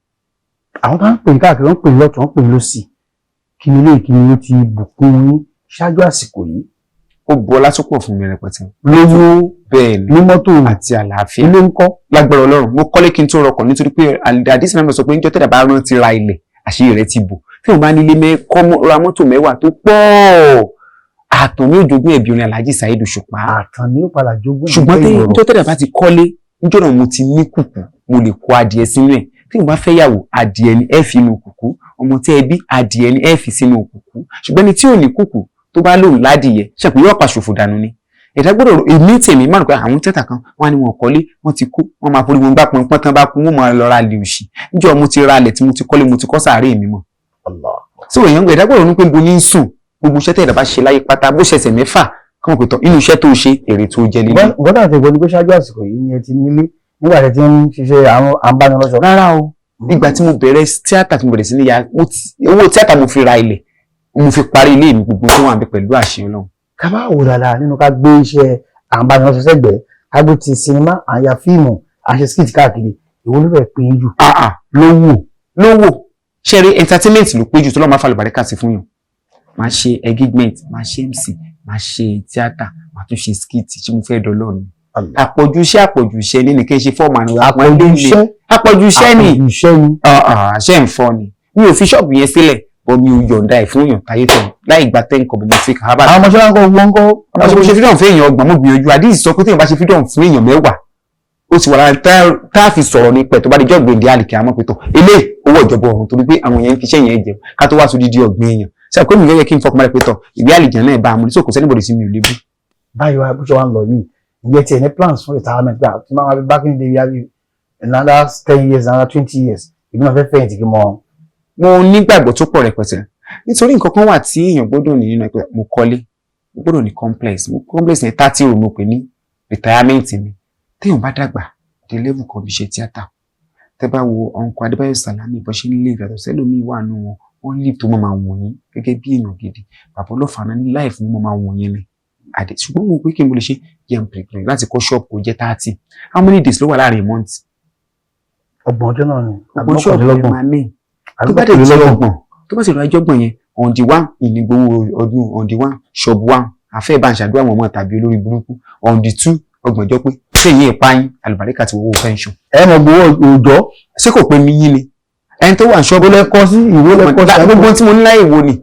àwọn tó ń pè ní káàkiri wọ́n ń pè ní lọ́tún wọ́n ń pè ní lọ́sì kí ni ilé ìkíni ló ti bùkún yín ṣáájú àsìkò yìí. ó bu ọlá tó pọ̀ fún mi rẹpẹtẹ. lówó bẹ́ẹ̀ ni ní mọ́tò àti àlàáfíà. ilé ńkọ́. lágbára Ọlọ́run mo kọ́lé kí n tó rọkọ̀ nítorí pé àdìsí náà sọ pé níjọ́ tẹ̀dá bá rántí ra ilẹ̀ àṣírí rẹ̀ ti bò tí wọ́n bá nílé ra mọ́tò mẹ́wàá tó pọ̀ àtàn ní òjògùn ẹ̀bí orin Alhaji Saheed Òṣùpá. àtàn ní ó padà jogún ẹ̀. ṣùgbọ́n níjọ́ tẹ̀dá bá ti kọ́lé níjọ́ náà mo ti ní kùkù mo lè kó adìẹ sínú ẹ̀ tí mo bá fẹ́ yàwó adìẹ ni ẹ fi inú kùkù ọmọ tí ẹ bí adìẹ ni ẹ fi sínú kùkù ṣùgbọ́n ní tí ò ní kùkù tó bá lóun ládìyẹ ṣàpè yóò pa ṣòfò dànù ni ẹ̀dá gbọ́dọ̀ èmi tèmi márùn pé àwọn tẹ́tà kan wọ́n ní wọn kọ́lé wọ́n ti kú wọ́n máa forí wọn gbá pọnpọ́n tán bá kú wọ́n máa lọ ra lè òṣì níjọ́ mo ti ra alẹ̀ tí mo ti kọ́lé mo ti kọ́ sàárè mi mọ̀. so èèyàn ẹ̀dá gbọ́dọ̀ ní pé bo ní sùn gbogbo iṣẹ́ tẹ̀dá bá ṣe láyé pátá bó ṣẹ̀ṣẹ̀ mẹ́fà kọ́mọ̀ pé tán inú iṣẹ́ tó ṣe èrè tó jẹ lílé. gbọ́dọ̀ àti ìgbọ́dọ̀ pé ṣáájú àsìkò yìí ni ẹ ti nílé nígbà tí ẹ ń ṣiṣẹ́ àwọn àbánirọ́ṣọ. rárá o nígbà tí mo bẹ̀rẹ̀ tíátà tí mo bẹ̀rẹ̀ sí ní ya owó tíátà mo fi ra ilẹ̀ mo fi parí ilé mi gbogbo tó wà níbẹ̀ pẹ̀lú àṣẹ Ọlọ́run. ká bá wò dáadáa nínú ká gbé iṣẹ́ àbánirọ́ṣọ sẹ́gbẹ̀ẹ́ ká gbé ti sinimá àyà fíìmù àṣẹ skit káàkiri ìwọ ló bẹ̀ pé jù. lówó ṣẹ́rí entertainment ló pé jù tó lọ́ọ́ máa falẹ̀ bàrẹ́kà sí fún yàn máa ṣe engagement máa ṣe MC máa ṣe tíátà máa tún ṣe skit tí mo fẹ́ dọ́lọ́ ni àpọ̀jù iṣẹ́ ní nìkan ṣe fọ́ọ̀mù àná àpọ̀jù iṣẹ́ ni ṣe ń fọ́ ni mi ò fi ṣọ́ọ̀bù yẹn sílẹ̀ bọ́ mi ò yọ̀ǹda ẹ̀ fún èèyàn táyé tẹ̀ láì gba tẹ́ǹkọ̀ bọ̀ mo fi kà á bá. àwọn ọmọ ṣẹlẹ̀ ń kọ wọn kọ. ọmọ ṣe fídíọ̀mù fún èèyàn ọgbọ̀n mo gbìyànjú àdíyì sọ pé téèyàn bá ṣe fídíọ̀mù fún èèyàn mẹ́wàá ó sì wà lára tá a fi sọ̀rọ̀ ní pẹ̀ tó bá di jọ́ gbèǹdé àlìkè àmọ́ pé tó ilé owó ìjọba ọ̀run torí pé àwọn èèyàn fi iṣẹ́ yẹn jẹun ká tó wá sódì di ọ̀gbìn èèyàn ṣe àpò mi yẹ kí n fọkàn balẹ̀ pé tọ̀ ìwé àlìjẹ náà bá a mú ní sókò sẹ́nìbọ̀dì sí mi ò lébi. báyìí wá bó ṣe wá ń lọ yìí ǹjẹ́ tiẹ̀ ní plans fún retirement gbà tí máa wá bí back in the day yàrá another 10 years another 20 years ìbí máa fẹ́ fẹ̀yìntì kí mọ́. mo nígbàgbọ́ tó pọ̀ rẹpẹtẹ nítorí nǹkan kan wà tí èèyàn gbọ́dọ̀ ní nínú ẹgbẹ́ mo kọ́lé mo gbọ́dọ̀ ní complex yẹn 30 room mo pè ní retirement mi téèyàn bá dàgbà dé level kan bí ṣe tíátà tẹ́ bá wo ọ̀nkọ́ Adébáyọ̀ Sàlámì bó ṣe ń lé ìrẹ̀tọ̀ sẹ́lómi wà nù wọn wọ́n lè tó máa wọ̀nyí gẹ́gẹ́ bí èèyàn gidi bàbá ọlọ́fààná ní láì fún máa wọ̀nyí ni àdé ṣùgbọ́n mo pé kí n mo lè ṣe yẹn pèrè láti kọ́ ṣọ́ọ̀bù kó jẹ́ 30 how many days ló wà láàrin month. ọgbọ̀n ọjọ́ náà ni ọgbọ̀n ṣọ́ọ̀bù yẹn máa ní tó bá dé tí ọgbọ̀n tó bá sì rọ ajọ́gbọ̀n yẹn on the 1 ìnigbowó ọdún on the 1 shop 1 àfẹ́ bá ń ṣàdúrà wọn mọ́ tàbí olórí burúkú on the 2 ọgbọ̀njọ́ pé ṣéyìn ìpáyín àlùbáríkà ti wọ́wọ́ pension. ẹ mọ̀ gbowó òòjọ́ ṣé kò pé mi yín ni ẹni tó wà ní ṣọ́ọ̀bù lẹ́kọ́ sí ìwé lẹ́kọ́ sí gbogbo tí mo ní láyè wo ni.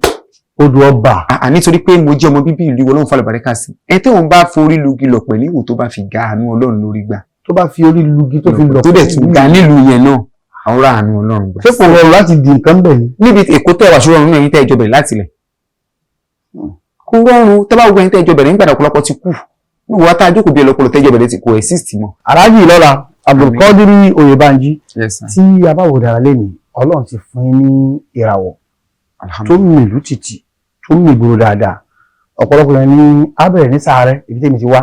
odò ọba. nítorí pé mo jẹ́ ọmọ bíbí ìlú Ọlọ́run fàlẹ̀ bàrẹ́kà sí ẹni tí wọ́n bá forí lugi lọ pẹ̀lú ìwò tó bá fi ga àánú Ọlọ́run lórí gbà. tó bá fi orí lugi tó fi lọ tó dẹ̀ tún ga nílùú yẹn náà àwọn àánú Ọlọ́run gbà. ṣé kò rọrùn láti di nǹkan bẹ̀ ni. níbi Èkó tẹ̀ wá ṣọ́ rọrùn náà yín tẹ́ ẹjọ́ bẹ̀rẹ̀ láti lẹ̀. kò rọrùn tẹ́ bá gbọ́ yín tẹ́ ẹjọ́ bẹ̀rẹ̀ nígbà ọ̀pọ̀lọpọ̀ ti kú wọ́n tá a jókòó bí ọlọ́pọ̀lọ́ tẹ́jọ́ bẹ̀rẹ̀ ti kò exist mọ́. Alhaji Lọ́ra Abdulkadir Oyèbánjí tí a bá wò dára lẹ́nu Ọlọ́run ti fún yín ní ìràwọ̀ tó ń mìlú títì tó ń mìgboro dáadáa ọ̀pọ̀lọpọ̀ yẹn ní abẹ̀rẹ̀ ní Sàárẹ̀ ibi tẹ́mi ti wá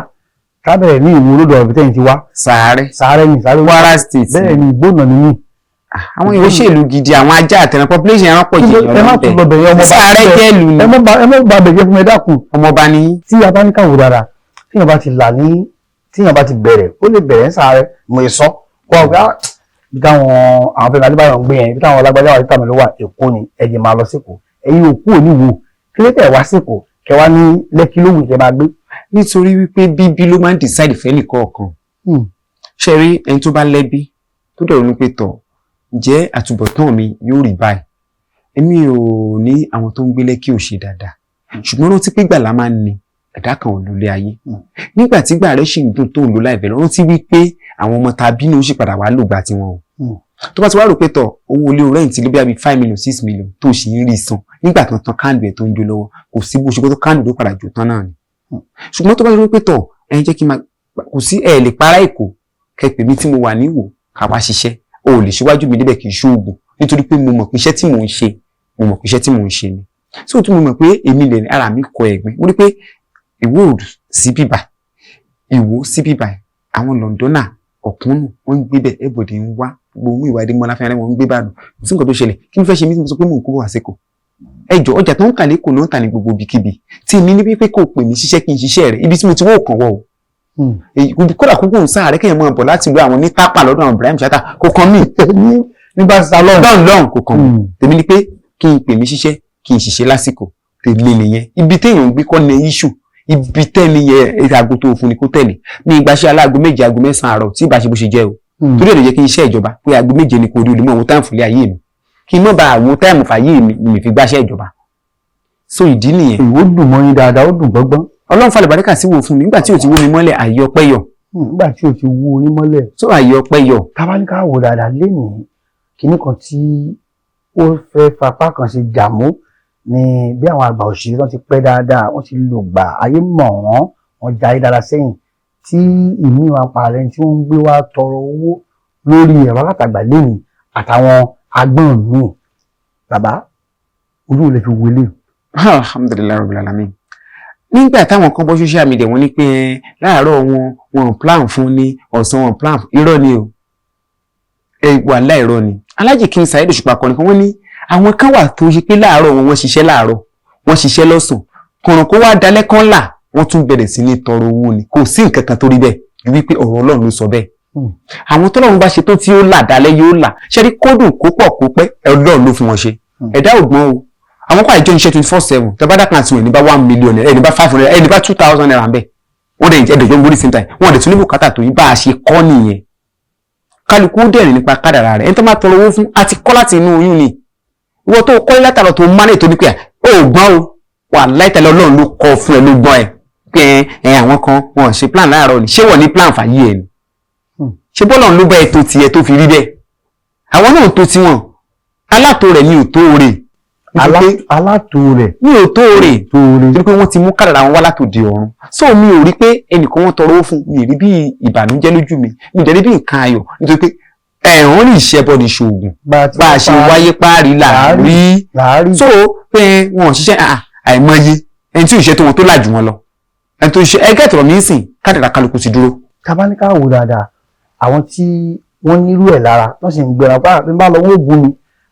kábẹ̀rẹ̀ ní Ìwó Olódò ibi tẹ́mi ti wá. Sàárẹ̀ ní Kwara State bẹ́ẹ̀ ni ìgbónà ni mí àwọn èèyàn òṣèlú gidi àwọn ajá àtẹnà population ẹran pọ̀ jù ẹ má tún lọ bẹ̀rẹ̀ ọmọba sáré jẹ́lù ni ẹ má ba bẹ̀jẹ̀ fún mi dákun ọmọba ni. tí a bá ní káwọ́ dára tíyàn bá ti là ní tíyàn bá ti bẹ̀rẹ̀ ó lè bẹ̀rẹ̀ ń sáré mo sọ kọ́ ọ̀gá bí táwọn àwọn fẹ́mi adébáyọ̀ ń gbé yẹn bí táwọn alágbájá wà títà mi ló wà èkó ni ẹ̀jẹ̀ máa lọ síkò ẹ̀yin òkú ò ní wo kí ló tẹ̀ wá síkò kẹ wá ní lẹ́kí lóhùn ìjẹ́ máa gbé. nítorí wípé bíbí ló máa ń decide fẹ́ nìkọ̀ọ̀kan ṣe rí ẹni tó bá lẹ́bí tó dẹ̀ ronú pé tọ̀ jẹ́ àtúbọ̀tán mi yóò rí báyìí èmi ò ní àwọn tó ń gbé lẹ́kí ò ṣe dáadáa ṣùgbọ́n rántí pé gbàlá máa ń ní ẹ̀dá kan ò lólé ayé nígbà tí gbà rẹ̀ ṣì ń dùn tó ń lò láìpẹ́ rántí wípé àwọn ọmọ tàbí ní ó sì padà wá lògbà tiwọn o tó bá ti wá rò pé tọ̀ owó ilé rẹ́ǹtì ló bí i 5 million 6 million tó sì ń rí san nígbà tán tán káàdì ẹ̀ tó ń jó lọ́wọ́ kò sí bó ṣe pé tó káàdì ló padà jò tán náà ni ṣùgbọ́n tó bá rí pé tọ̀ ẹ̀yin jẹ́ kí n máa kò sí ẹ̀ lè para èkó kẹpẹ̀ mi tí mo wà níwò ká wá ṣiṣẹ́ o ò lè ṣíwájú mi débẹ̀ kì í ṣoògùn nítorí pé mo mọ̀ pé iṣẹ́ tí mò ń ṣe ni so tí mo mọ̀ pé èmi lè ní ara mi kọ ẹ̀gbin mo rí pé ìwó sí bíbà ìwó sí bíbà àwọn Londona ọ̀kúnnù wọ́n ń gbé bẹ̀ everybody ń wá gbogbo ìwádìí mọ́lá fẹ́rẹ́ wọn ń gbé bàdùn sí nǹkan tó ṣẹlẹ̀ kí n fẹ́ ṣe mí sọ pé mò ń kúrò àsìkò ẹjọ́ ọjà tó ń tà lẹ́kọ̀ọ́ náà ń tà ní gbogbo ibikíbi tí mi ní pé kò pè mí ṣiṣẹ́ kí n ṣiṣẹ́ rẹ̀ ibi tí mo ti wọ́ kàn wọ́ o kódà kókó ń sáà rẹ̀ kéèyàn máa bọ̀ láti lu àwọn ní tápà lọ́dọ̀ àwọn Ibrahim Chatta kò kàn mí nígbà salon lọ́n kò kàn mí tèmi ni pé kí n pè mí ṣiṣẹ́ kí n ṣiṣẹ́ lásìkò tèmi nìyẹn ibi téèyàn ń gbé kọ́ ní issue ibi tẹ́ni yẹn aago tó fún ni kó tẹ̀lé ní ìgbàṣẹ́ aláago 7 aago 9 àárọ̀ tí ìbáṣe bó ṣe jẹ́ o torí èdè jẹ́ kí n iṣẹ́ ìjọba pé aago 7 ni kò rí olùmọ̀ àwọn táìmù fúnlé ayé mi kí n má ba àwọn táìmù fàyè mi fi gbáṣẹ́ ìjọba so ìdí nìyẹn. ìwọ dùn mọ́ yín dáadáa ó dùn gbọ́ngbọ́n. Ọlọ́run falẹ̀ bàríkà sí wo fún mi nígbà tí ò ti wó mi mọ́lẹ̀ àyè ọpẹ́ yọ. nígbà tí ò ti wó yín mọ́lẹ̀. so àyè ọpẹ́ yọ. tábánikà wò dáadáa lénìí kinní kan tí ó fẹ́ fapá kan ṣe jàmú ni bí àwọn àgbà òṣèré wọn ti pẹ́ dáadáa wọ́n ti lò gbà ayé mọ̀ wọ́n jayé dáadáa sẹ́yìn tí ìmí wa parẹ́ tí wọ́n ń gbé wá tọrọ owó lórí ẹ̀rọ alátagbà lẹ́yìn àtàwọn agbọ́n míì bàbá ojú ò lè fi wọlé. alhamdulilayi rabbil alamin nígbà táwọn kan bọ́ social media wọ́n ní pé láàárọ̀ wọn plan fún ní ọ̀sán wọn plan irọ́ ni o wà láìrọ́ ni Alhaji King Saheed Òṣùpá kan nìkan wọ́n ní àwọn kan wà tó ṣe pé láàárọ̀ wọ́n ṣiṣẹ́ láàárọ̀ wọ́n ṣiṣẹ́ lọ́sàn kọ̀ràn kó wá dalẹ́ kan là wọ́n tún bẹ̀rẹ̀ sí ní tọrọ owó ni kò sí nǹkan kan tó rí bẹ́ẹ̀ ju wípé ọ̀rọ̀ Ọlọ́run ló sọ bẹ́ẹ̀ àwọn tọ́lọ́run bá ṣe tó tí ó là dalẹ́ yóò là ṣe rí kódùn kó pọ̀ kó pẹ́ Ọlọ́run ló fún wọn ṣe ẹ̀dá ògbọ́n o àwọn kọ́ àìjọ iṣẹ́ 24/7 tẹ́bádà kan àti ẹni bá 1 million ẹni bá 500 ẹni bá 2,000 naira ń bẹ̀ wọ́n dẹ̀ ẹ̀dẹ̀jọ́ ń borí same time wọ́n dẹ̀ tún ní bùkátà tó yí bá a ṣe kọ́ nìyẹn kálukú dẹ̀rìn nípa kádàrà rẹ̀ ẹni tó máa tọrọ owó fún àti kọ́ láti inú oyún ni ìwọ tó kọ́ látàrọ̀ tó máa lè tó ní pé ó gbọ́n o wà láìtẹ́lẹ̀ Ọlọ́run ló kọ́ fún ẹ ló gbọ́n ẹ pé àwọn kan wọn ṣe plan láàárọ̀ ni ṣé wọ́n ní plan fàyè ẹ̀ ni ṣé bọ́lọ̀ ló bá ẹ tó tiẹ̀ tó fi rí bẹ́ẹ̀ àwọn náà tó tiwọn alátó rẹ̀ ní òtó rẹ̀ alátó rẹ̀ ní òtó rẹ̀ torí pé wọ́n ti mú kádàrà wọn wá látòdì ọ̀run so mi ò rí pé ẹnìkan wọn tọrọ owó fún mi rí bí ìbànújẹ́ lójú mi dẹ̀ rí bí nǹkan ayọ̀ nítorí pé ẹ̀hún ní ìṣẹ́bọ ní ṣoògùn bá a ṣe wáyé páàrí láàrí so pé wọn ò ṣiṣẹ́ àìmọye ẹni tí ò ṣe tó wọn tó làjù wọn lọ ẹni tó ṣe ẹgẹ́ tọ̀rọ̀ mi sìn kádàrà kálukú ti dúró. tabaníkà wò dáadáa àwọn tí wọ́n nírú ẹ̀ lára wọ́n sì ń gbéra pa bí bá lọ wọ́n ògùn mi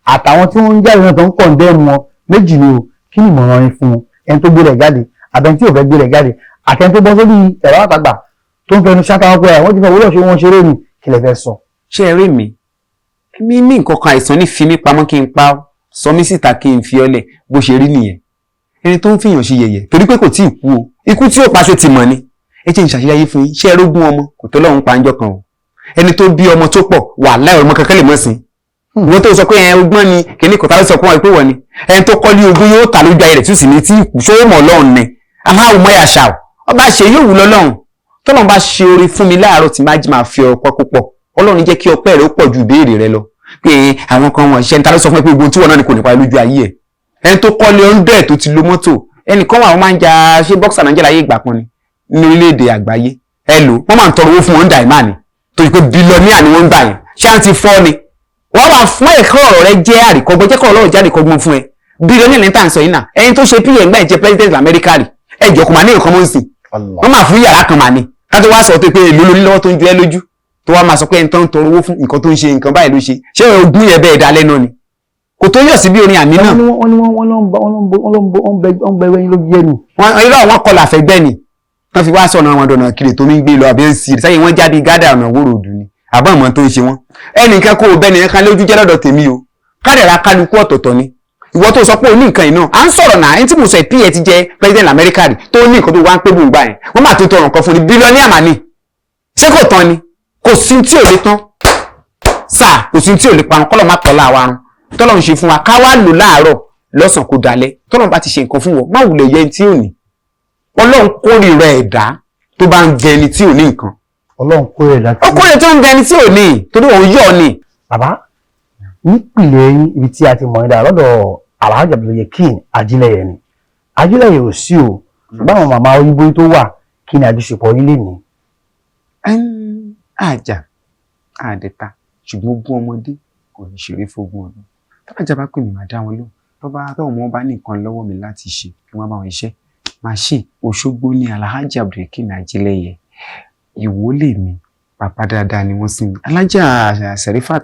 àtàwọn tí wọ́n ń jáde náà tó ń kọ̀ǹdẹ́mù wọn méjì ni o kí ni ìmọ̀ràn yín fún ẹni tó gbélé jáde àbẹ̀ni tí ò fẹ́ gbélé jáde àtẹni tó bọ́ sórí ẹ̀rọ àtàgbà tó ń fẹnu ṣáta wọn pé àwọn ti fẹ́ wúlọ̀ ṣe wọ́n ṣeré ni kí lè fẹ́ sọ. ṣé ẹ rí mi ní nǹkan kan àìsàn ní fi mí pamọ́ kí n pa sọ mí síta kí n fi ọlẹ̀ bó ṣe rí nìyẹn ẹni tó ń fìyàn ṣe yẹ̀yẹ̀ torí pé kò tí ì kú o ikú tí ò paṣọ ti mọ̀ ni ẹ jẹ́ ìṣàṣeyáyé fún yín ṣé ẹ rógún ọmọ kò tó lọ́run pa ń jọ kan o ẹni tó bí ọmọ tó pọ̀ wà láì ọmọ kankan lè mọ̀ sí wọ́n tó sọ pé ọgbọ́n ni kìíní kọ̀tà ló sọ fún wọn pé wọ́n ni ẹni tó kọ́lé ogún yóò tà lójú ayé rẹ̀ tí ó sì ní tí ṣówó mọ̀ Ọlọ́run ni aláwọ̀ mọ́ yàṣà ọ̀ ọba ṣe yóò wù lọ́lọ́run tọ́lọ́run bá ṣe oore fún mi láàárọ̀ tí máa jí máa fi ọpẹ́ púpọ̀ Ọlọ́run jẹ́ kí ọpẹ́ rẹ̀ ó pọ̀ ju ìbéèrè rẹ lọ pé àwọn kan wọn ṣiṣẹ́ níta ló sọ fún ẹ pé gbogbo tí wọn náà ni kò nípa lójú ayé ẹ̀ ẹni tó kọ́lé 100 tó ti lo mọ́tò ẹnìkan wà wọ́n máa ń ja ṣé bọ́ksà Nàìjíríà ayé ìgbà kan ni ní orílẹ̀-èdè àgbáyé ẹ lò wọ́n máa ń tọrọ owó fún wọn dàìmá ni torí pé bílíọ̀nìyà ni wọ́n ń gbà yẹn ṣé à ń ti fọ́ ni wọ́n wà fún ẹ̀kọ́ ọ̀rọ̀ rẹ jẹ́ àríkọ́gbọ́n jẹ́ kọ́ ọ̀rọ̀ jáde kọ́gbọ́n fún ẹ bílíọ̀nìyà ní tàǹsọ̀ yìí náà ẹni tó ṣe pm gbà jẹ́ president Amẹ́ríkà rí ẹjọ́ kò máa ní nǹkan mọ́ sí wọ́n máa fún yàrá kan máa ní kájọ wá sọ pé èlò lórí lọ́wọ́ tó ń ju ẹ lójú tó wá máa sọ pé ẹni tó ń tọrọ owó fún nǹkan tó ń ṣe nǹkan báyìí ló ṣe ṣé ogún yẹn bẹ́ẹ̀ dá lẹ́nu ni kò tó yọ̀ sí bí orin àmì náà. wọ́n ló ń bẹ wẹ́yìn ló jẹ́ ni. irọ́ wọn kọlà fẹ́gbẹ́ ni wọ́n fi wá sọ̀nà àwọn ọ̀dọ̀nà kiri tó ń gbé lọ àbí ń sì sáyé wọ́n jáde gádà ọ̀nà wóró òdù ni àbọ̀ ìmọ̀ tó ń ṣe wọ́n. ẹnìkan kó o bẹ́ni ẹ̀ka lójú jẹ́ lọ́dọ̀ tèmi o kádàrá kálukú ọ̀tọ̀ọ̀tọ̀ ni ìwọ tó sọ pé o ní nǹkan iná à ń sọ̀rọ̀ náà ẹni tí mo sọ pí ẹ ti jẹ president America rí tó ní nǹkan tó wá ń pé gbòǹgbà yẹn wọ́n máa tó tọrọ nǹkan fún ni bílíọ̀nìyà mà ní ṣé kò tán ni kò sí tí ò lè tán sáà kò sí tí ò lè parun kọ́lọ̀ má tọ́lá àwa run tọ́lọ̀ ń ṣe fún wa ká wá lò láàárọ̀ lọ́sàn kó dalẹ̀ tọ́lọ̀ bá ti ṣe nǹkan fún wọn má wulẹ̀ yẹ ẹni tí ò ní Ọlọ́run kórìíra ẹ̀dá tó bá ń gẹ ẹni tí ò ní nǹkan. Ọlọ́run kórìíra ó kórìíra tó ń gẹ ẹni tí ò ní torí òun yọ̀ ni. bàbá nípìnlẹ̀ yín ibi tí a ti mọ̀ nígbà lọ́dọ̀ Alhaji Abdulyakin Ajílẹ̀yẹ ni Ajílẹ̀yẹ ò sí o ṣùgbọ́n àwọn màmá oyinbo tó wà kí ni àjọṣepọ̀ yín lè ní. àjà àdẹ̀ta ṣùgbọ́n ogún ọmọdé kò ní ṣeré fógún ọdún tọ́lájà bá pè mí máa dá wọn lóhùn tọ́wọ́ wọn bá ní nǹkan lọ́wọ́ mi láti ṣe kí wọ́n bá wọn iṣẹ́ máa ṣe. Òṣogbo ní Alhaji Abdulyakin Ajílẹ̀yẹ Ìwó lèmi bàbá dáadáa ni wọ́n sì ní Alájà Serifat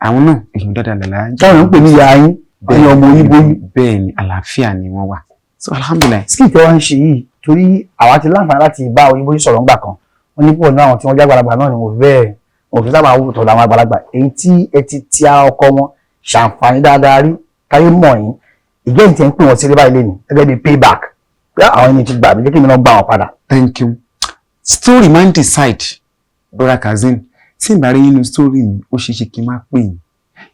àwọn náà èèyàn dáadáa làlájà. táwọn ń pè ní ìyá yín ẹni ọmọ oyinbo yín. bẹ́ẹ̀ ni àlàáfíà ni wọ́n wà so alhamdulilayi. skit ẹ wá ń ṣe yìí torí àwa ti láǹfààní láti bá oyinbo yín sọ̀rọ̀ ńgbà kan wọ́n ní pọ̀ náà àwọn tí wọ́n jágbàlagbà náà ni wọ́n fi sábà wù tọ̀dọ̀ àwọn àgbàlagbà èyí tí ẹ ti ti ọkọ wọn ṣàǹfààní dáadáa rí káyé mọ̀ yín ìgẹ́ ìtẹ́ ń pè wọ́n sí rébà ilé ni gẹ́gẹ́ bí payback pé àwọn ẹni ti gbà mí jẹ́ kí mi náà gbà wọ́n padà. thank you. story man decide brother Kazeem tí n bá rí nínú story mi ó ṣeé ṣe kí n má pè yín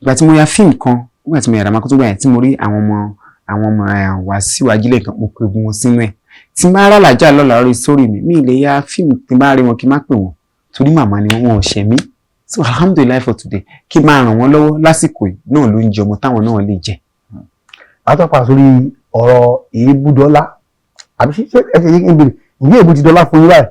ìgbà tí mo ya fíìmù kan nígbà tí mo yàrá máa kó tó gbà yẹn tí mo rí àwọn ọmọ Wàsíù Ajílẹ̀ kan mo pe wọn sínú ẹ̀ tí n bá rà lájà lọ́la lórí story mi lè ya fíìmù tí n bá rí wọn kí n má pè wọ́n torí màmá ni wọn ò ṣẹ̀ mí so alhamdulilayi for today kí n máa ràn wọ́n lọ́wọ́ lásìkò yìí náà ló ń jẹ ọmọ táwọn náà lè jẹ. látọ̀pá sórí ọ̀rọ̀ èébú dọ́là àbí ṣe ẹsẹ̀ yìí ń bèrè ìwé èébú ti dọ́là fún yín báyìí.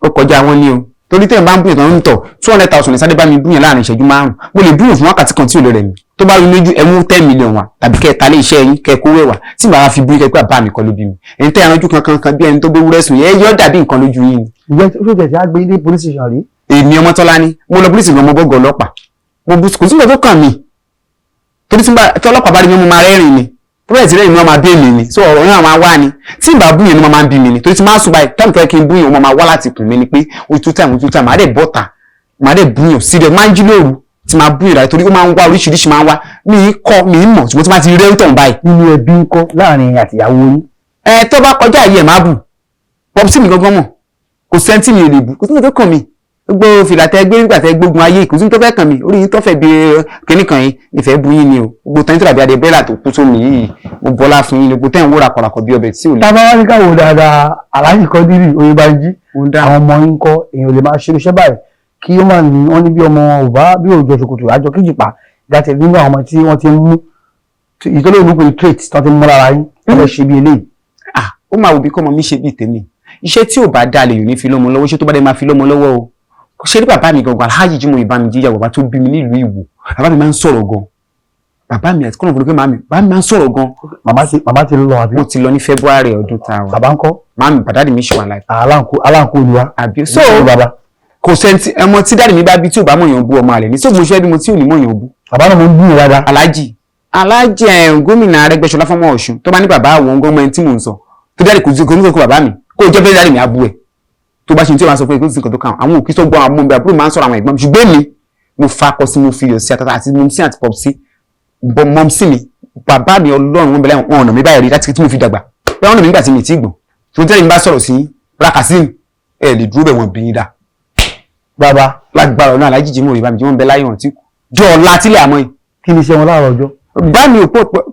ó kọjá wọn ní o torí tẹ̀ ń bá ń bùyàn tó ń tọ̀ 200,000 sáré bá mi bùyàn láàrin ìṣẹ́jú márùn-ún mo lè bùyàn fún wákàtí kan tí ò lè rẹ̀ mí tó bá rí lójú ẹ mú 10 million wá tàbí kẹ́ ẹ ta lé iṣẹ́ yín kẹ́ ẹ kówó ẹ̀ wá tí màá fi bùyàn kẹ́ pé àbá mi kọ́ ló bí mi ẹni tẹ́ ẹranjú kankan bí ẹni tó gbé wúrẹ́ sùn yẹn yọ́ dàbí nǹkan lójú yín. ìjẹ́ ó ṣe á gbé ilé police station rí. èmi Ọmọ́tọ́lá ni mo lọ police gan mo bọ́gọ̀ ọlọ́pàá mo bú kò sí nǹkan tó kàn mí torí tí ọlọ́pàá bá rí mi mo máa rẹ́rìn ni tó bẹ́ẹ̀ tí rẹ́rìn mi wọ́n máa bí èmi ni so ọ̀rọ̀ náà máa wá ni tí ìbá búyàn ni wọ́n máa ń bí mi ni torí tí máa ń sùn báyìí táwọn tó yẹ kí n búyàn wọ́n máa wá láti kùn mí ni pé ojú táìmù máa dẹ̀ bọ́ta máa dẹ̀ búyàn síbẹ̀ máa ń jí lóru tí máa búyàn dáadáa torí ó máa ń wá oríṣiríṣi máa ń wá mi í mọ̀ ṣùgbọ́n tí máa ti rẹ́ ń tàn báyìí. nínú ẹbí ń kọ́ láàrin àtìyàwó yín. tó bá kọjá yìí ẹ̀ máa bù pọ́pùsì mi gangan mọ̀ kò sẹ́ńtì mi ò lè bù kò sí nǹkan tó kàn mí gbogbo fìlà tẹ gbé nígbà tẹ gbógun ayé kò sí tó fẹ́ kàn mí orí yín tó fẹ́ bí kíní kan yín ìfẹ́ bu yín ni o gbogbo tẹ́ni tó dàbí adé bẹ́ẹ̀là tó kú sómi yìí mo bọ́lá fún yín gbogbo tẹ́ ń wó rakọ̀rakọ̀ bí ọbẹ̀ tí ò lè. tábà wá ní káwọ dáadáa Alhaji Quadri Oyèbánjí àwọn ọmọ yín kọ́ èèyàn lè máa ṣe iṣẹ́ báyìí kí ó máa ní wọ́n ní bí ọmọ òbá bí òjò ṣòkòtò àjọ kíjìpá jáde nínú àwọn ọmọ tí wọ́n ti ń mú ìtọ́lẹ̀ olùkọ́ trait tí wọ́n ti ń mú lára yín wọ́n fẹ́ ṣe bí eléyìí. ó máa wù bí kọ́mọ mi ṣe bí tèmi iṣẹ́ tí ò bá dá lè yòó ní fi lọ́mọ lọ́wọ́ iṣẹ́ tó bá dé máa fi lọ́mọ lọ́wọ́ o ṣe rí bàbá mi gangan Alhaji Jimoh Ìbámijí bàbá tó bí mi nílùú Ìwó bàbá mi máa ń sọ̀rọ̀ gan bàbá mi àti kọ́nà fúnlọ́pẹ́ bàbá mi máa ń sọ̀rọ̀ gan. màmá ti lọ àbí. wọ́n ti lọ ní February ọdún tá a wà. bàbá ń kọ́. màmá mi dáàdì mi ṣe wà láì. aláǹkó ni wa. àbí so kò sẹ́ńtì ọmọ tí dáàdì mi bá bí tí ò bá mọ̀yàn bú ọmọ àlẹ́ ní sóògùn iṣẹ́ bí mo tí ò ní mọ̀yàn bú. bàbá náà mo ń bú yín dáadáa. Alhaji gómìnà Arẹ́gbẹ́ṣọlá fọ́mọ Ọ̀ṣun tó bá ní bàbá àwọn gọ́ọ̀mẹ̀ntì tí mò ń sọ tó dáàdì kò ní kó bàbá mi kó jẹ́ bẹ́ẹ̀ dáàdì mi á bú ẹ̀ tó bá ṣe tí ó máa sọ fún ẹgbẹ́ ìsìnkàn tó kàn àwọn òkè tó gbọ́ àwọn ọmọ mi àbúrò máa ń sọ̀rọ̀ àwọn ẹ̀gbọ́n mi ṣùgbọ́n mi mo fakọ sí mo fi yọ̀ sí àtàtà àti mọ́mísí àti pọ̀pùsí mọ́mísí mi bàbá mi Ọlọ́run wọn bẹ̀rẹ̀ wọn ọ̀nà mi báyìí rí láti tí mo fi dàgbà pé wọn ọ̀nà mi nígbà tí mi ti gbọ̀n tó tẹ́lẹ̀ mi bá sọ̀rọ̀ sí Kazeem ẹ̀ lè dúró bẹ̀ wọ́n bí yín dà. bàbá lágbára ọ̀nà Alhaji Jimoh Ìbámijí wọn bẹ láyé wọn tí jọ ọ̀la tílẹ̀ àmọ́ yìí. kí ni iṣẹ́ wọn láàárọ̀ ọjọ́. bá mi ò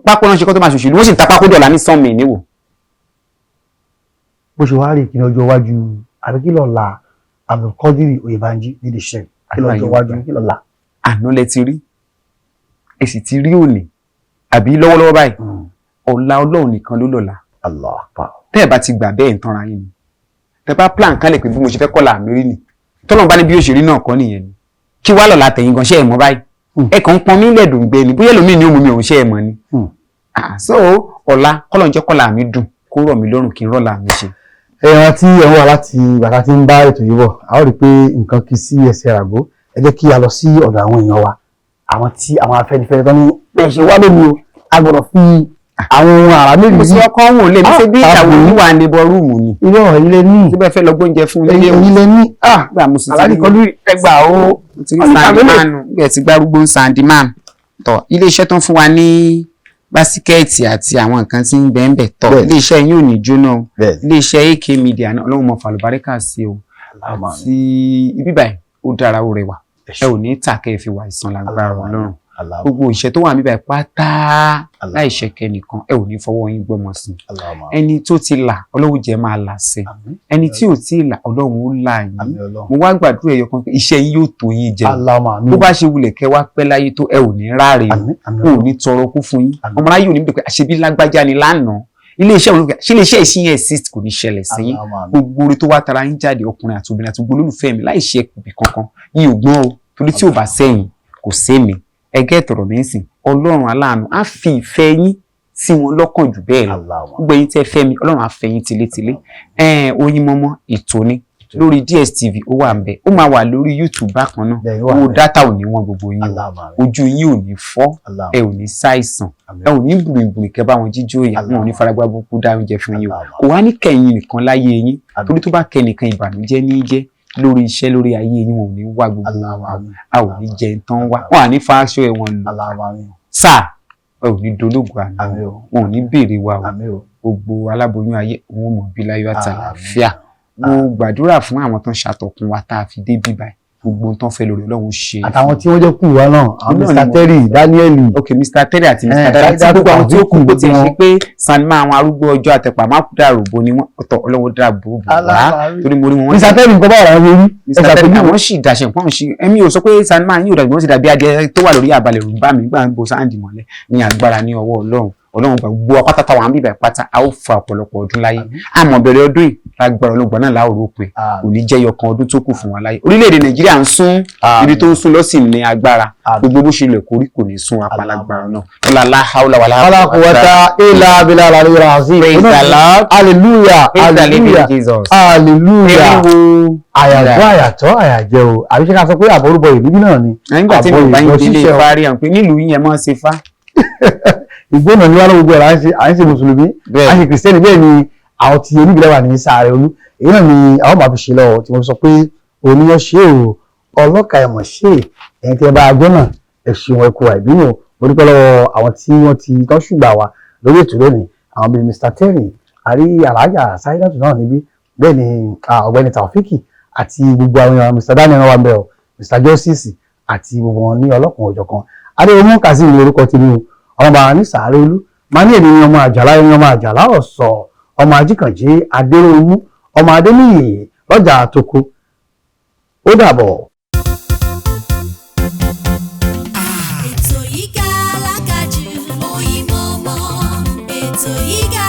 pápá náà ṣe kọ́ tó máa ṣòṣèlú wọ́n sì ń ta pákó dọ̀la ní sọ́ọ̀mì níwò. bó ṣe wá rí ìkíni ọjọ́ iwájú àbí kí lọ́ọ́ la Abdulquadri Oyèbánjí nídìí iṣẹ́ kí lọ́ọ́ ọjọ́ iwájú kí lọ́ọ́ la. àná lẹ ti rí ẹ sì ti rí òní àbí lọ́wọ́lọ́wọ́ báyìí ọ̀la Ọlọ́run nìkan ló lọ́la. Allah akbar. tẹ́ ẹ̀ bá ti gbà bẹ́ẹ̀ ń tanra yín ni tẹ́ bá plan kálẹ̀ pé bí mo ṣe fẹ́ kọ́là mi rí ni tọ́lọ́n bá ní bí ó ṣe rí náà kọ́ nìyẹn ni kí wá lọ́la tẹ̀yìn gan ṣe ẹ̀ mọ́ báyìí ẹ kàn ń pọn mí lẹ́dùn gbé ni bóyá lómi ni ó mú mi òun ṣe ẹ̀ mọ́ ni. so ọ̀la kọ́lọ́n jẹ́ kọ́là mi dùn kó rọ̀ mí lọ́rùn kí n rọ́la mi ṣe. ẹran tí ẹ wà láti bàtà tí ń bá ètò yìí bọ̀ a ó rí i pé nǹkan kì í sí ẹsẹ̀ àgbo ẹ jẹ́ kí a lọ sí ọ̀dọ̀ àwọn èèyàn wa àwọn Afẹ́nifẹ́re tó ní bẹ́ẹ̀ ṣe wá lónìí o a gbọ́dọ̀ fi àwọn ohun àrà méjì mo sì ọkọ wò lè ní ṣe bí ìyàwó wà ní bọ rúùmù ni irọ́ ilé ní tí bẹ́ẹ̀ fẹ́ lọ gbóúnjẹ fún ilé ilé ní gbà mo sì aláàdìkọlù ẹgbà ó ti rí sandiman bẹ́ẹ̀ ti gbárùgbó sandiman tọ ilé iṣẹ́ tó ń fún wa ní básikẹ́ẹ̀tì àti àwọn nǹkan tí ń bẹ́ẹ̀ bẹ́ẹ̀ tọ ilé iṣẹ́ yín ò ní jóná o ilé iṣẹ́ AK Media náà Ọlọ́run mọ fàlùbáríkà sí o àti ibi báyìí ó dára ó rẹwà ẹ ò ní tàkẹ́ ìfi wà ìsan lágbára Ọlọ́run gbogbo ìṣẹ́ tó wà níbẹ̀ pátá láì ṣẹ̀kẹ́ nìkan ẹ ò ní fọwọ́ yín gbọ́mọ sí ẹni tó ti là Ọlọ́run jẹ́ máa là sí ẹni tí ò tí ì là Ọlọ́run ó là yín mo wá gbàdúrà ẹyọ kan pé iṣẹ́ yín yóò tó yín jẹ bó bá ṣe wulẹ̀ kẹ́ wá pẹ́ láyé tó ẹ ò ní ráre o ò ní tọrọ kú fún yín ọmọ láyé ò ní bẹ̀ pé àṣebí lágbájá ni lánàá iléeṣẹ́ olùkọ́ ṣé iléeṣẹ́ ìsìn yẹn exist kò ní ṣẹlẹ̀ sí yín gbogbo orí tó wá tara yín jáde ọkùnrin àti obìnrin àti gbogbo olólùfẹ́ mi láì ṣe ẹkùnbí kankan yín ò gbọ́n o torí tí ò bá sẹ́yìn kò sémi ẹgẹ́ tọ̀rọ̀ mi sìn Ọlọ́run aláàánú á fi ìfẹ́ yín sí wọn lọ́kàn jù bẹ́ẹ̀ lọ gbogbo ẹ̀yin tẹ́ fẹ́ mi Ọlọ́run á fẹ́ yín tilétilé Oyinmomo ètò ni lórí DSTV ó wà ń bẹ ó máa wà lórí YouTube bákan náà owó dátà ò ní wọn gbogbo yín o ojú yín ò ní fọ́ ẹ ò ní ṣàìsàn ẹ ò ní gbùrìgbùrì kẹ́ bá wọn jíjó ìyá wọn ò ní faragbá burúkú dá oúnjẹ fún yín o kò wá ní kẹ̀yìn nìkan láyé yín torí tó bá kẹ́ nìkan ìbànújẹ́ ní í jẹ́ lórí iṣẹ́ lórí ayé yín wọn ò ní wá gbogbo a ò ní jẹ tán wá wọn à ní fáṣọ ẹ̀wọ̀n lò sáà ẹ ò ní dológun àná wọn ò ní béèrè wa o gbogbo aláboyún ayé wọn ò mọ̀ bí láyọ̀ àtàlàáfíà mo gbàdúrà fún àwọn tó ń ṣàtọkùn wa tá a fi dé bí báyìí gbogbo tó ń fẹ́ lórí Ọlọ́run ṣe àtàwọn tí wọ́n jẹ́ kù wá náà àwọn Mr. Terry Daniel ok Mr. Terry àti Mr. Daniel àti gbogbo àwọn tí ó kù bó ti ṣe pé sanima àwọn arúgbó ọjọ́ àtẹ̀pà má kú dàrú bo ni wọ́n ọ̀tọ̀ Ọlọ́run dáàbò bò wá torí mo rí wọn. Mr. Terry nǹkan bá wà lórí Mr. Terry àwọn sì dàṣẹ pọ́n sí ẹ̀mí ò sọ pé sanima yóò dàbí wọ́n ti dàbí adìẹ tó wà lórí àbálẹ̀ rò bá mi gbà ń bo sáǹdì mọ́lẹ̀ ní agbára ní ọwọ́ Ọlọ́run gba gbogbo apátá wa bíbẹ̀ pátá a ó fa ọ̀pọ̀lọpọ̀ ọdún láyé àmọ́ bẹ̀rẹ̀ ọdún yìí lágbára Ọlọ́run náà láòrò pé kò ní jẹ́ yọkan ọdún tó kù fún wa láyé orílẹ̀-èdè Nàìjíríà ń sún ibi tó ń sún lọ́sìn ní agbára gbogbo bó ṣe lè kórí kò ní sún apá lágbára náà ọlá haúlá wàlá quwwata illa billahi al-aliyyil azim hallelujah hallelujah àyàgbọ́ àyàtọ̀ àyàjẹ́ o àbí ṣe ká sọ pé àbọ̀rúbọ ìbíbí náà ni nígbà tí mo bá yín délé ìfárí àwọn pé nílùú yín ẹ mọ́ ṣe fá ìgbóná ní wàhálà gbogbo ẹ̀ à ń ṣe mùsùlùmí à ń ṣe kìrìsìtẹ́nì bẹ́ẹ̀ ni àwọn tí oníbìlẹ̀ wà ní Sàárẹ̀ Olú èyí náà ni àwọn máa fi ṣe lọ́wọ́ tí mo sọ pé oníyàn ṣe o ọlọ́ka ẹ̀mọ̀ ṣe ẹ̀yìn tí ẹ bá gbọ́nà ẹ̀ṣin wọn ẹ̀kọ́ àìbínú mo dúpẹ́ lọ́wọ́ àwọn tí wọ́n ti tọ́ ṣùgbà wa lórí ètò lónìí àwọn bíi Mr. Terry àrí Alhaja Saidatu náà níbí bẹ́ẹ̀ ni ọ̀gbẹ́ni Taofiki àti gbogbo àwọn èèyàn Mr. Daniel wà bẹ́ẹ̀ o Mr. Justice àti gbogbo wọn ní ọlọ́kùnrin ọ̀jọ̀kan Adéyẹmọ Kazeem lórúkọ tí mi o ọmọ bàbá ní Sàárẹ̀ Olú máa ní èdè ọmọ àjàlá ẹni ọmọ àjàlá ọ̀sọ̀ ọmọ ajíkànjé adéròmú ọmọ adéníyè lọ́jà àtòkò ó dàbọ̀. ètò yìí ga alákàjù Oyinmomo ètò yìí ga